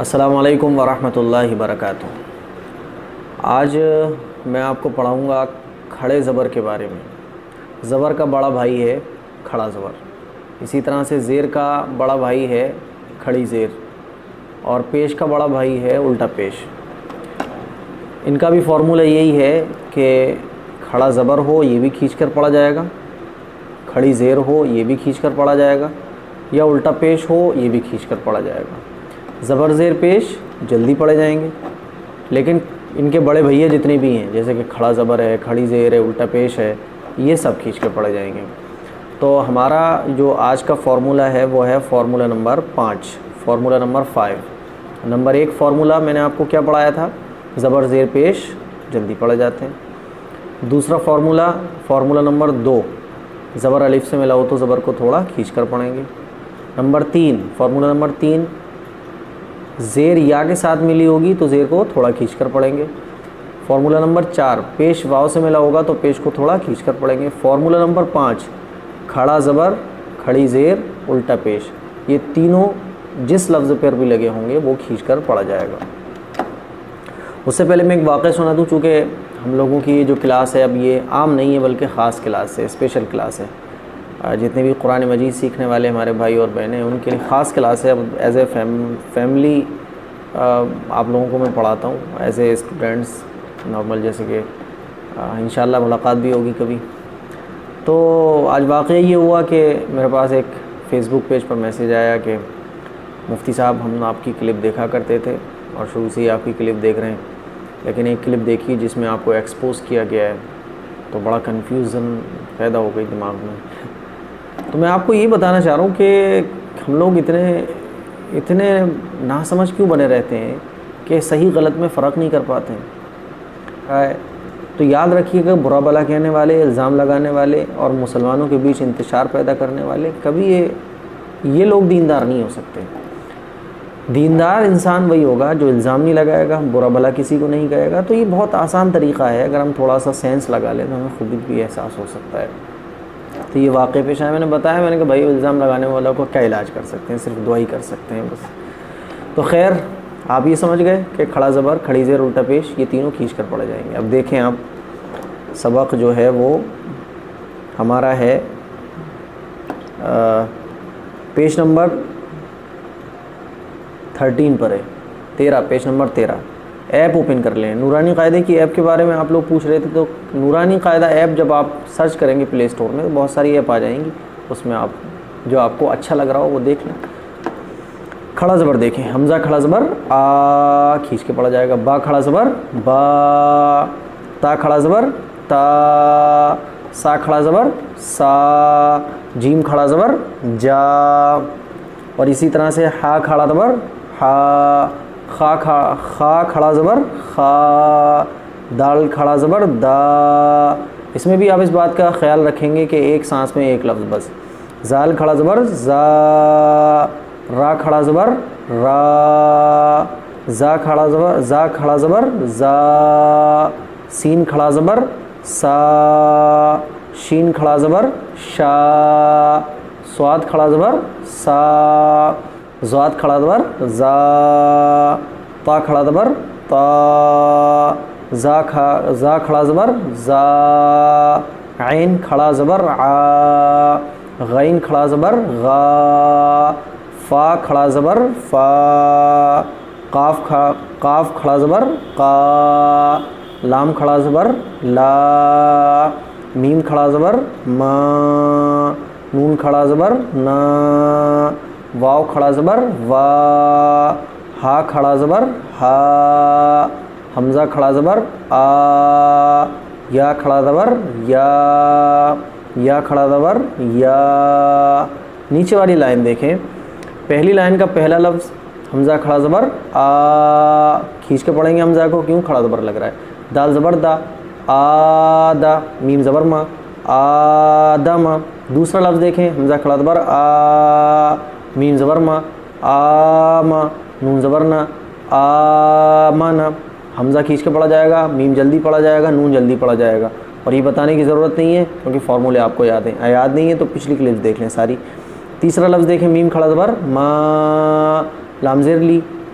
السلام علیکم ورحمۃ اللہ وبرکاتہ۔ آج میں آپ کو پڑھاؤں گا کھڑے زبر کے بارے میں۔ زبر کا بڑا بھائی ہے کھڑا زبر، اسی طرح سے زیر کا بڑا بھائی ہے کھڑی زیر، اور پیش کا بڑا بھائی ہے الٹا پیش۔ ان کا بھی فارمولہ یہی ہے کہ کھڑا زبر ہو یہ بھی کھینچ کر پڑھا جائے گا، کھڑی زیر ہو یہ بھی کھینچ کر پڑھا جائے گا، یا الٹا پیش ہو یہ بھی کھینچ کر پڑھا جائے گا۔ زبر زیر پیش جلدی پڑھے جائیں گے، لیکن ان کے بڑے بھیا جتنے بھی ہیں جیسے کہ کھڑا زبر ہے، کھڑی زیر ہے، الٹا پیش ہے، یہ سب کھینچ کر پڑھے جائیں گے۔ تو ہمارا جو آج کا فارمولہ ہے وہ ہے formula number 5، formula number 5۔ Number 1 formula میں نے آپ کو کیا پڑھایا تھا؟ زبر زیر پیش جلدی پڑھے جاتے ہیں۔ دوسرا فارمولہ نمبر 2، زبر الف سے ملا ہو تو زبر کو تھوڑا کھینچ کر پڑھیں گے۔ نمبر 3، فارمولہ نمبر 3، زیر یا کے ساتھ ملی ہوگی تو زیر کو تھوڑا کھینچ کر پڑھیں گے۔ فارمولہ نمبر 4، پیش واو سے ملا ہوگا تو پیش کو تھوڑا کھینچ کر پڑھیں گے۔ فارمولہ نمبر 5، کھڑا زبر کھڑی زیر الٹا پیش، یہ تینوں جس لفظ پر بھی لگے ہوں گے وہ کھینچ کر پڑھا جائے گا۔ اس سے پہلے میں ایک واقعہ سنا دوں، چونکہ ہم لوگوں کی جو کلاس ہے اب یہ عام نہیں ہے بلکہ خاص کلاس ہے، اسپیشل کلاس ہے۔ جتنے بھی قرآن مجید سیکھنے والے ہمارے بھائی اور بہنیں ہیں ان کے لیے خاص کلاس ہے۔ اب ایز اے فیملی آپ لوگوں کو میں پڑھاتا ہوں، ایز اے اسٹوڈنٹس نارمل، جیسے کہ انشاءاللہ ملاقات بھی ہوگی کبھی۔ تو آج واقعہ یہ ہوا کہ میرے پاس ایک فیس بک پیج پر میسیج آیا کہ مفتی صاحب ہم آپ کی کلپ دیکھا کرتے تھے اور شروع سے ہی آپ کی کلپ دیکھ رہے ہیں، لیکن ایک کلپ دیکھی جس میں آپ کو ایکسپوز کیا گیا ہے تو بڑا کنفیوژن پیدا ہو گئی دماغ میں۔ تو میں آپ کو یہ بتانا چاہ رہا ہوں کہ ہم لوگ اتنے ناسمجھ کیوں بنے رہتے ہیں کہ صحیح غلط میں فرق نہیں کر پاتے ہیں۔ تو یاد رکھیے کہ برا بھلا کہنے والے، الزام لگانے والے اور مسلمانوں کے بیچ انتشار پیدا کرنے والے کبھی یہ لوگ دیندار نہیں ہو سکتے۔ دیندار انسان وہی ہوگا جو الزام نہیں لگائے گا، برا بھلا کسی کو نہیں کہے گا۔ تو یہ بہت آسان طریقہ ہے، اگر ہم تھوڑا سا سینس لگا لیں تو ہمیں خود بھی احساس ہو سکتا ہے۔ تو یہ واقعہ پیش آیا، میں نے بتایا، میں نے کہا بھائی الزام لگانے والوں کو کیا علاج کر سکتے ہیں؟ صرف دعا ہی کر سکتے ہیں بس۔ تو خیر آپ یہ سمجھ گئے کہ کھڑا زبر کھڑی زیر الٹا پیش یہ تینوں کھینچ کر پڑھے جائیں گے۔ اب دیکھیں آپ، سبق جو ہے وہ ہمارا ہے پیج نمبر 13 پر ہے، 13، پیج نمبر 13۔ ایپ اوپن کر لیں۔ نورانی قاعدے کی ایپ کے بارے میں آپ لوگ پوچھ رہے تھے، تو نورانی قاعدہ ایپ جب آپ سرچ کریں گے پلے اسٹور میں تو بہت ساری ایپ آ جائیں گی، اس میں آپ جو آپ کو اچھا لگ رہا ہو وہ دیکھ لیں۔ کھڑا زبر دیکھیں، حمزہ کھڑا زبر آ کھینچ کے پڑھا جائے گا، با کھڑا زبر با، تا کھڑا زبر تا، سا کھڑا زبر سا، جیم کھڑا زبر جا، اور اسی طرح سے ہا کھڑا زبر ہا، خا کھڑا زبر خا، دال کھڑا زبر دا۔ اس میں بھی آپ اس بات کا خیال رکھیں گے کہ ایک سانس میں ایک لفظ بس۔ زال کھڑا زبر زا، را کھڑا زبر را، زا کھڑا زبر زا، سین کھڑا زبر سا، شین کھڑا زبر شا، سواد کھڑا زبر سا، زاد کھڑا زبر زا، تا کھڑا زبر تا، زا کھڑا زبر زا، عین کھڑا زبر عا، غین کھڑا زبر غا، فا کھڑا زبر فا، قاف کھڑا زبر قا، لام کھڑا زبر لا، میم کھڑا زبر ما، نون کھڑا زبر نا، واو کھڑا زبر وا، ہا کھڑا زبر ہا، حمزہ کھڑا زبر آ، یا کھڑا زبر یا کھڑا زبر یا۔ نیچے والی لائن دیکھیں، پہلی لائن کا پہلا لفظ حمزہ کھڑا زبر آ، کھینچ کے پڑھیں گے حمزہ کو، کیوں؟ کھڑا زبر لگ رہا ہے۔ دال زبر دا، آدا، میم زبر ما، آدم۔ دوسرا لفظ دیکھیں، حمزہ کھڑا زبر آ، میم زبر ما، آما، نون زبر نا، آمنا۔ حمزہ کھینچ کے پڑھا جائے گا، میم جلدی پڑھا جائے گا، نون جلدی پڑھا جائے گا، اور یہ بتانے کی ضرورت نہیں ہے کیونکہ فارمولے آپ کو یاد ہیں۔ یاد نہیں ہے تو پچھلی کلپس دیکھ لیں ساری۔ تیسرا لفظ دیکھیں، میم کھڑا زبر ما، لام زیر لی،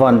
1।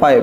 5।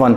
1।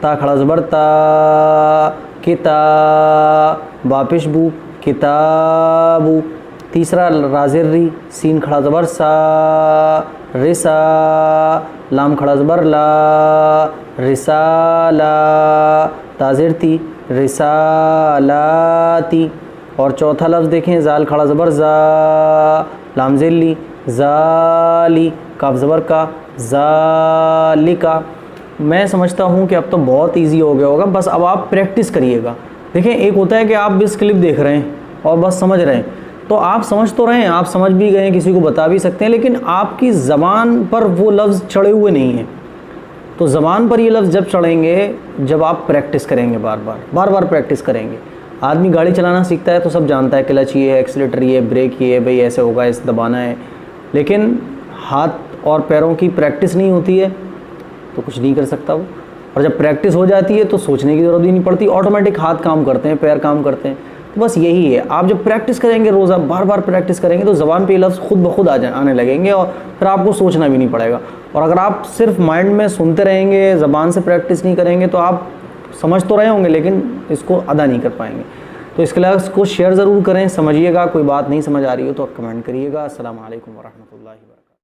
تا کھڑا زبر تا، کتا، با پیش بو کتابو. تیسرا را زیر ری، سین کھڑا زبر سا، رسا، لام کھڑا زبر لا، رسالہ، تا زیر تی، رسالاتی. اور چوتھا لفظ دیکھیں، زال کھڑا زبر زا، لام زیر لی، زالی، کاف زبر کا، ذالکا. میں سمجھتا ہوں کہ اب تو بہت ایزی ہو گیا ہوگا، بس اب آپ پریکٹس کریے گا. دیکھیں ایک ہوتا ہے کہ آپ بس کلپ دیکھ رہے ہیں اور بس سمجھ رہے ہیں، تو آپ سمجھ تو رہے ہیں، آپ سمجھ بھی گئے ہیں، کسی کو بتا بھی سکتے ہیں، لیکن آپ کی زبان پر وہ لفظ چڑھے ہوئے نہیں ہیں. تو زبان پر یہ لفظ جب چڑھیں گے جب آپ پریکٹس کریں گے، بار بار پریکٹس کریں گے. آدمی گاڑی چلانا سیکھتا ہے تو سب جانتا ہے، کلچ یہ ہے، ایکسیلیٹر یہ ہے، بریک یہ ہے، بھئی ایسے ہوگا، اس دبانا ہے. لیکن ہاتھ اور پیروں کی پریکٹس نہیں ہوتی ہے تو کچھ نہیں کر سکتا وہ. اور جب پریکٹس ہو جاتی ہے تو سوچنے کی ضرورت بھی نہیں پڑتی، آٹومیٹک ہاتھ کام کرتے ہیں، پیر کام کرتے ہیں. تو بس یہی ہے، آپ جب پریکٹس کریں گے، روزہ بار پریکٹس کریں گے تو زبان پہ یہ لفظ خود بخود آنے لگیں گے، اور پھر آپ کو سوچنا بھی نہیں پڑے گا. اور اگر آپ صرف مائنڈ میں سنتے رہیں گے، زبان سے پریکٹس نہیں کریں گے، تو آپ سمجھ تو رہے ہوں گے لیکن اس کو ادا نہیں کر پائیں گے. تو اس کلاس کو شیئر ضرور کریں، سمجھیے گا. کوئی بات نہیں سمجھ آ رہی ہو تو کمنٹ کریے گا. السلام علیکم ورحمۃ اللہ وبرکاتہ.